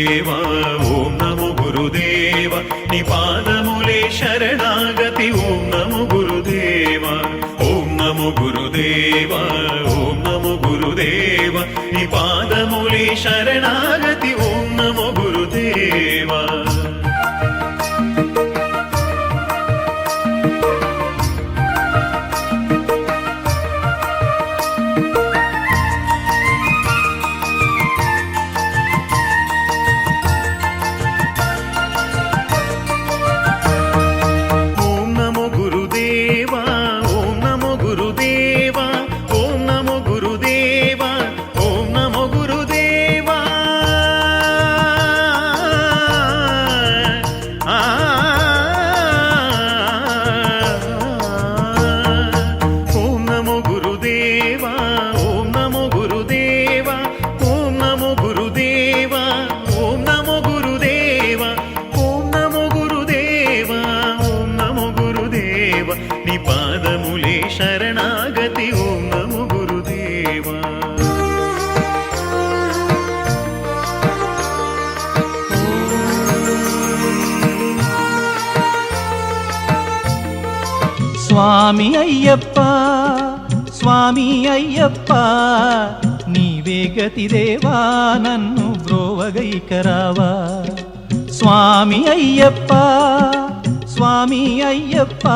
గురుదేవ ఓం నమో గురుదేవ నీ పాదములే శరణాగతి ఓం నమో గురుదేవ ఓం నమో గురుదేవ ఓం నమో గురుదేవ నీ పాదములే శరణాగతి ఓం నమో గురుదేవ నీ పాదములే శరణాగతి ఓం నమో గురుదేవ స్వామి అయ్యప్ప స్వామి అయ్యప్ప నీవే గతి దేవా నన్ను బ్రోవగైకరావా స్వామి అయ్యప్ప స్వామి అయ్యప్ప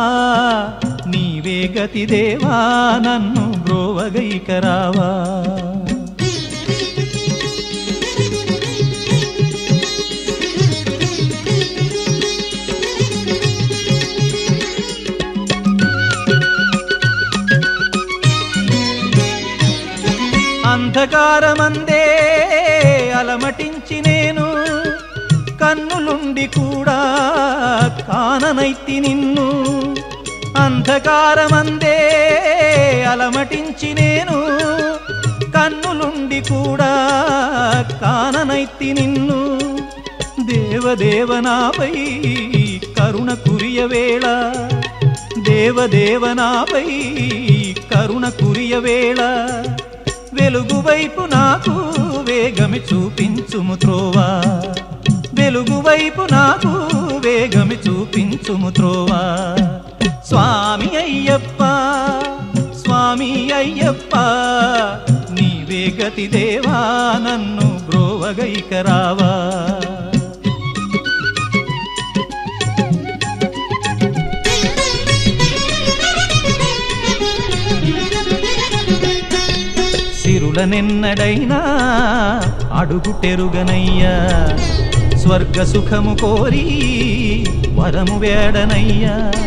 నీవే గతి దేవా నన్ను బ్రోవగైకరావా అంధకారమందే అలమటించి నేను కన్నులుండి కూడా కాననైతి నిన్ను అంధకారమందే అలమటించి నేను కన్నులుండి కూడా కాననైతి నిన్ను దేవదేవనాపై కరుణ కురియవేళ దేవదేవనాపై కరుణ కురియవేళ వెలుగు వైపు నాకు వేగమి చూపించుము త్రోవా వెలుగు వైపు నాకు వేగమి చూపించుము త్రోవా స్వామి అయ్యప్ప స్వామి అయ్యప్ప నీవే గతి దేవా నన్ను బ్రోవగైకరావా సిరులనెన్నడైనా అడుగుటెరుగనయ్యా స్వర్గ సుఖము కోరి వరము వేడనయ్యా